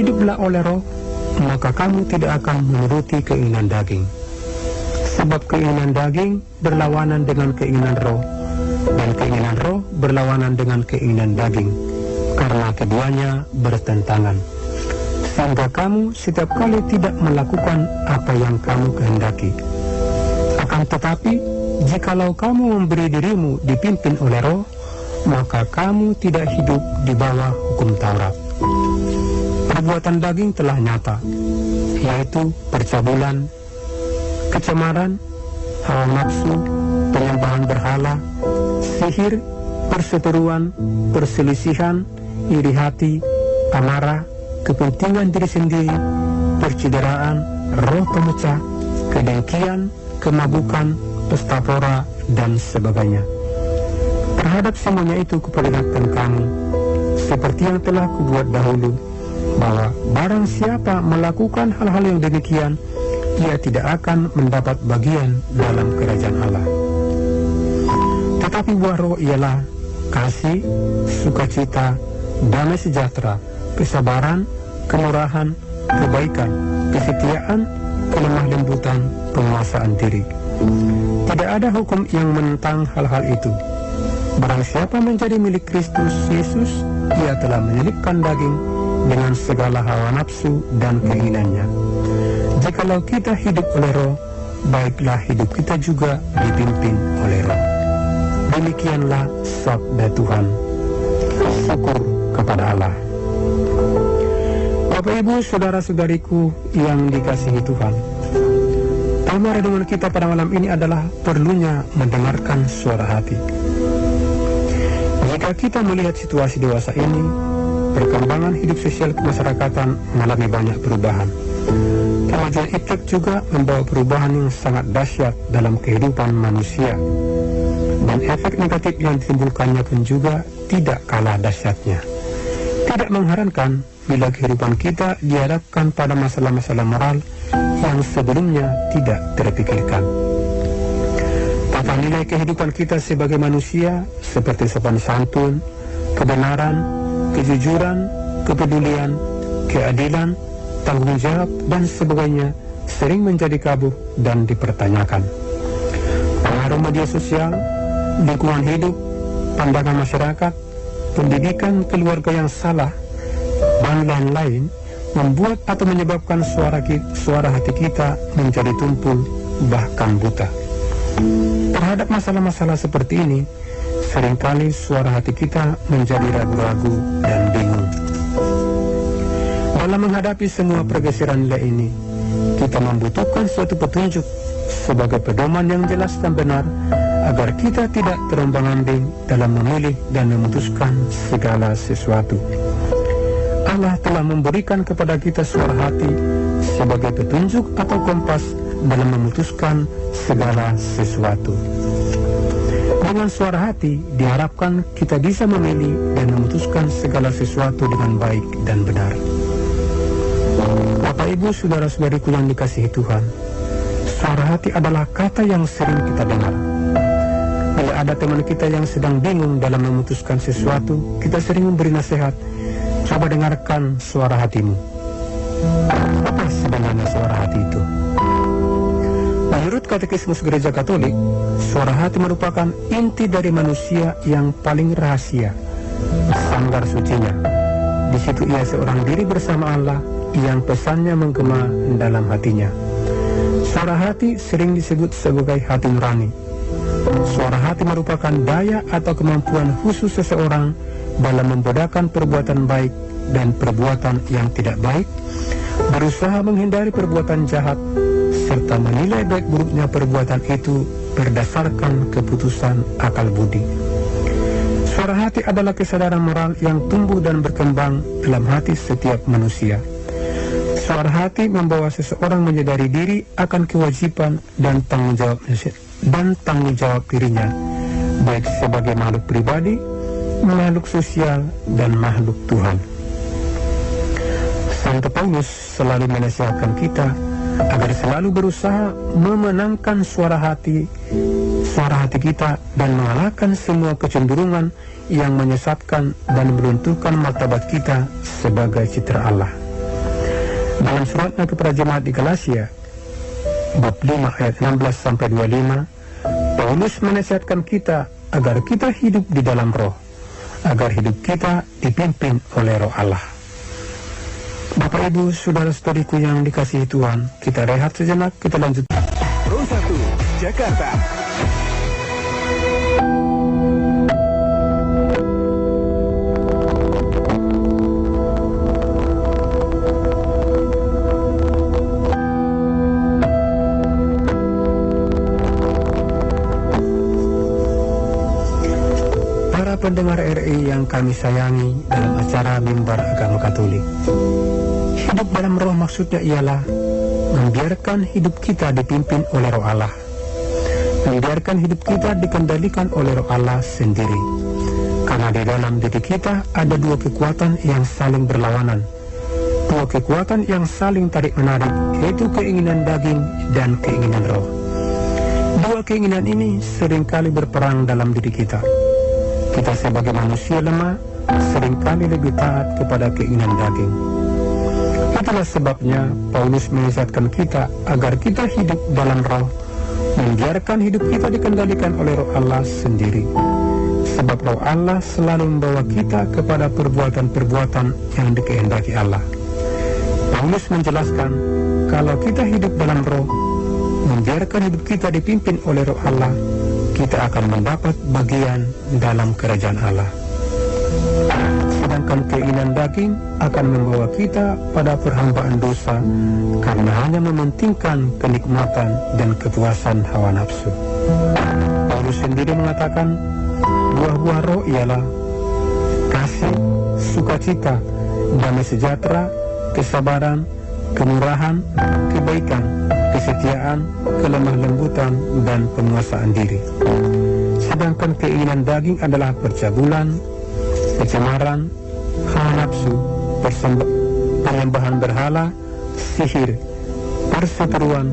hiduplah oleh roh, maka kamu tidak akan menuruti keinginan daging. Sebab keinginan daging berlawanan dengan keinginan roh, dan keinginan roh berlawanan dengan keinginan daging, karena keduanya bertentangan. Sehingga kamu setiap kali tidak melakukan apa yang kamu kehendaki. Akan tetapi, jikalau kamu memberi dirimu dipimpin oleh roh, maka kamu tidak hidup di bawah hukum Taurat. Perbuatan daging telah nyata, yaitu percabulan, kecemaran, hawa nafsu, penyembahan berhala, sihir, perseteruan, perselisihan, iri hati, amarah, kepentingan diri sendiri, percideraan, roh pemecah, kedengkian, kemabukan, pesta pora, dan sebagainya. Terhadap semuanya itu kuperingatkan kamu, seperti yang telah kubuat dahulu, bahwa barang siapa melakukan hal-hal yang demikian, ia tidak akan mendapat bagian dalam kerajaan Allah. Tetapi buah roh ialah kasih, sukacita, damai sejahtera, kesabaran, kemurahan, kebaikan, kesetiaan, kelemah lembutan, penguasaan diri. Tidak ada hukum yang menentang hal-hal itu. Barang siapa menjadi milik Kristus Yesus, ia telah menyelipkan daging dengan segala hawa nafsu dan keinginannya. Jikalau kita hidup oleh roh, baiklah hidup kita juga dipimpin oleh roh. Demikianlah sabda Tuhan. Syukur kepada Allah. Bapak Ibu, saudara-saudariku yang dikasihi Tuhan, tema renungan kita pada malam ini adalah perlunya mendengarkan suara hati. Jika kita melihat situasi dewasa ini, perkembangan hidup sosial kemasyarakatan mengalami banyak perubahan. Kemajuan iptek juga membawa perubahan yang sangat dahsyat dalam kehidupan manusia, dan efek negatif yang ditimbulkannya pun juga tidak kalah dahsyatnya. Tidak mengherankan bila kehidupan kita dihadapkan pada masalah-masalah moral yang sebelumnya tidak terpikirkan. Tata nilai kehidupan kita sebagai manusia seperti sopan santun, kebenaran, kejujuran, kepedulian, keadilan, tanggung jawab, dan sebagainya sering menjadi kabur dan dipertanyakan. Pengaruh media sosial, lingkungan hidup, pandangan masyarakat, pendidikan keluarga yang salah, dan lain-lain membuat atau menyebabkan suara hati kita menjadi tumpul, bahkan buta. Terhadap masalah-masalah seperti ini, seringkali suara hati kita menjadi ragu-ragu dan bingung. Dalam menghadapi semua pergeseran nilai ini, kita membutuhkan suatu petunjuk sebagai pedoman yang jelas dan benar, agar kita tidak terombang-ambing dalam memilih dan memutuskan segala sesuatu. Allah telah memberikan kepada kita suara hati sebagai petunjuk atau kompas dalam memutuskan segala sesuatu. Dengan suara hati diharapkan kita bisa memilih dan memutuskan segala sesuatu dengan baik dan benar. Bapak Ibu, saudara-saudariku yang dikasihi Tuhan, suara hati adalah kata yang sering kita dengar. Bila ada teman kita yang sedang bingung dalam memutuskan sesuatu, kita sering memberi nasihat, coba dengarkan suara hatimu. Apa sebenarnya suara hati itu? Menurut Katekismus Gereja Katolik, suara hati merupakan inti dari manusia yang paling rahasia, sanggar sucinya. Di situ ia seorang diri bersama Allah yang pesannya menggema dalam hatinya. Suara hati sering disebut sebagai hati nurani. Suara hati merupakan daya atau kemampuan khusus seseorang dalam membedakan perbuatan baik dan perbuatan yang tidak baik, berusaha menghindari perbuatan jahat, serta menilai baik buruknya perbuatan itu berdasarkan keputusan akal budi. Suara hati adalah kesadaran moral yang tumbuh dan berkembang dalam hati setiap manusia. Suara hati membawa seseorang menyadari diri akan kewajiban dan tanggung jawab dirinya, baik sebagai makhluk pribadi, makhluk sosial, dan makhluk Tuhan. Santo Paulus selalu menasihatkan kita agar selalu berusaha memenangkan suara hati kita dan mengalahkan semua kecenderungan yang menyesatkan dan meruntuhkan martabat kita sebagai citra Allah. Dalam suratnya kepada jemaat di Galatia, bab 5 ayat 16-25, Paulus menasihatkan kita agar kita hidup di dalam roh, agar hidup kita dipimpin oleh roh Allah. Bapak Ibu, saudara-saudariku yang dikasihi Tuhan, kita rehat sejenak, kita lanjut. Pro 1 Jakarta. Para pendengar RI yang kami sayangi, dalam acara Mimbar Agama Katolik, hidup dalam roh maksudnya ialah membiarkan hidup kita dipimpin oleh roh Allah, membiarkan hidup kita dikendalikan oleh roh Allah sendiri. Karena di dalam diri kita ada dua kekuatan yang saling berlawanan, dua kekuatan yang saling tarik-menarik, yaitu keinginan daging dan keinginan roh. Dua keinginan ini seringkali berperang dalam diri kita. Kita sebagai manusia lemah seringkali lebih taat kepada keinginan daging. Itulah sebabnya Paulus mengingatkan kita agar kita hidup dalam roh, membiarkan hidup kita dikendalikan oleh roh Allah sendiri. Sebab roh Allah selalu membawa kita kepada perbuatan-perbuatan yang dikehendaki Allah. Paulus menjelaskan, kalau kita hidup dalam roh, membiarkan hidup kita dipimpin oleh roh Allah, kita akan mendapat bagian dalam kerajaan Allah. Sedangkan keinginan daging akan membawa kita pada perhambaan dosa karena hanya mementingkan kenikmatan dan kepuasan hawa nafsu. Paulus sendiri mengatakan, buah-buah roh ialah kasih, sukacita, damai sejahtera, kesabaran, kemurahan, kebaikan, kesetiaan, kelemah lembutan, dan penguasaan diri. Sedangkan keinginan daging adalah percabulan, kecemaran, hawa nafsu, penyembahan berhala, sihir, perseteruan,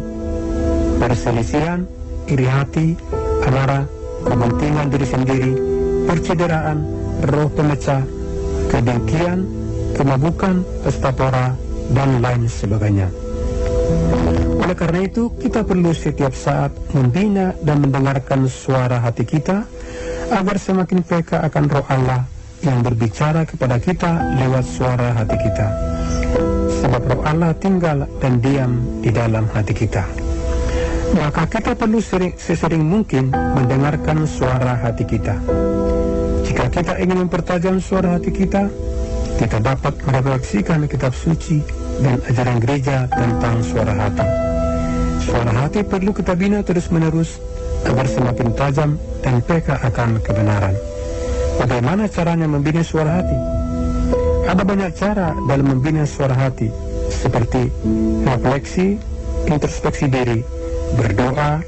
perselisihan, iri hati, amarah, kepentingan diri sendiri, percederaan, roh pemecah, kedengkian, kemabukan, pesta pora, dan lain sebagainya. Oleh karena itu, kita perlu setiap saat membina dan mendengarkan suara hati kita agar semakin peka akan roh Allah yang berbicara kepada kita lewat suara hati kita. Sebab roh Allah tinggal dan diam di dalam hati kita. Maka kita perlu sesering mungkin mendengarkan suara hati kita. Jika kita ingin mempertajam suara hati kita dapat merefleksikan kitab suci dan ajaran gereja tentang suara hati. Suara hati perlu kita bina terus-menerus agar semakin tajam dan peka akan kebenaran. Bagaimana caranya membina suara hati? Ada banyak cara dalam membina suara hati, seperti refleksi, introspeksi diri, berdoa,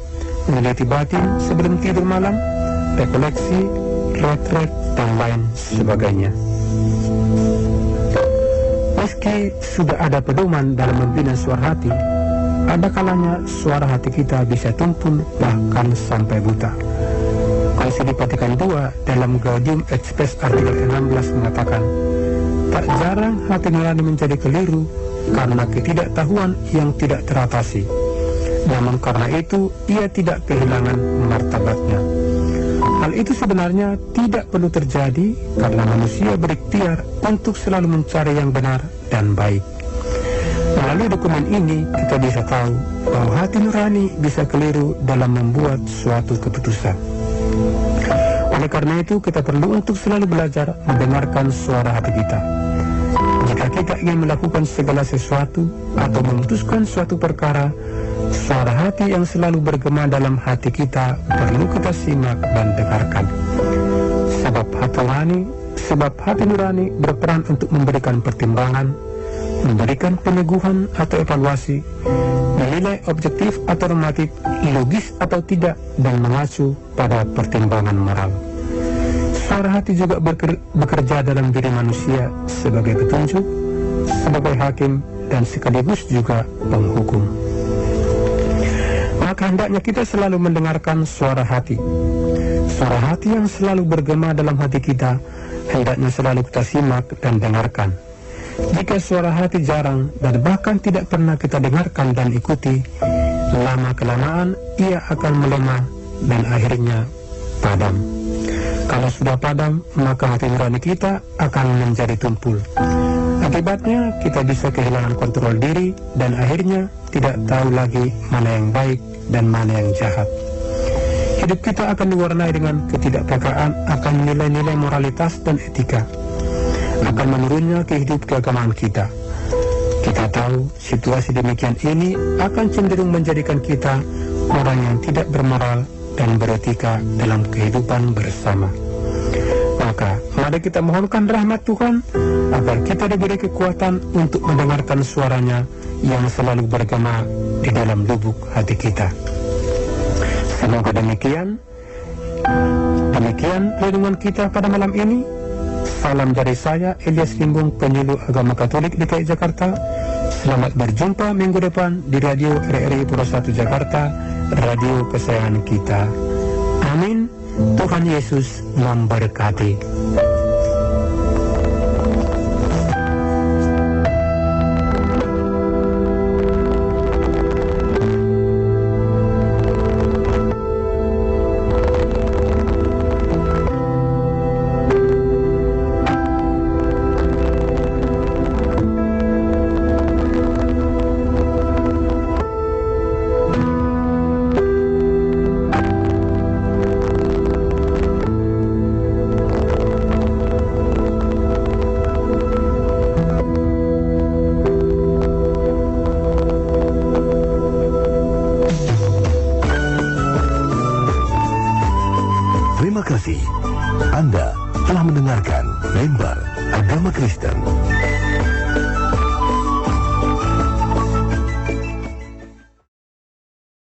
meneliti batin sebelum tidur malam, rekoleksi, retret, dan lain sebagainya. Meski sudah ada pedoman dalam membina suara hati, ada kalanya suara hati kita bisa tumpul bahkan sampai buta. Konsili Vatikan II dalam Gaudium et Spes artikel 16 mengatakan, tak jarang hati nurani menjadi keliru karena ketidaktahuan yang tidak teratasi. Namun karena itu ia tidak kehilangan martabatnya. Hal itu sebenarnya tidak perlu terjadi karena manusia berikhtiar untuk selalu mencari yang benar dan baik. Melalui dokumen ini kita bisa tahu bahwa hati nurani bisa keliru dalam membuat suatu keputusan. Oleh karena itu kita perlu untuk selalu belajar mendengarkan suara hati kita. Jika kita ingin melakukan segala sesuatu atau memutuskan suatu perkara, suara hati yang selalu bergema dalam hati kita perlu kita simak dan dengarkan. Sebab hati nurani berperan untuk memberikan pertimbangan, memberikan peneguhan atau evaluasi, menilai objektif atau normatif, logis atau tidak, dan mengacu pada pertimbangan moral. Suara hati juga bekerja dalam diri manusia sebagai petunjuk, sebagai hakim, dan sekaligus juga penghukum. Maka hendaknya kita selalu mendengarkan suara hati. Suara hati yang selalu bergema dalam hati kita hendaknya selalu kita simak dan dengarkan. Jika suara hati jarang dan bahkan tidak pernah kita dengarkan dan ikuti, lama-kelamaan ia akan melemah dan akhirnya padam. Kalau sudah padam, maka hati nurani kita akan menjadi tumpul. Akibatnya, kita bisa kehilangan kontrol diri dan akhirnya tidak tahu lagi mana yang baik dan mana yang jahat. Hidup kita akan diwarnai dengan ketidakpekaan akan nilai-nilai moralitas dan etika. Akan menurunnya kehidupan keagamaan kita. Kita tahu situasi demikian ini akan cenderung menjadikan kita orang yang tidak bermoral dan beretika dalam kehidupan bersama. Maka, mari kita mohonkan rahmat Tuhan agar kita diberi kekuatan untuk mendengarkan suaranya yang selalu bergema di dalam lubuk hati kita. Semoga demikian renungan kita pada malam ini. Salam dari saya, Elias Limbung, penyuluh agama Katolik DKI Jakarta. Selamat berjumpa minggu depan di Radio RRI Pro 1 Jakarta, radio kesayangan kita. Amin. Tuhan Yesus memberkati. Terima kasih. Anda telah mendengarkan Mimbar Agama Kristen.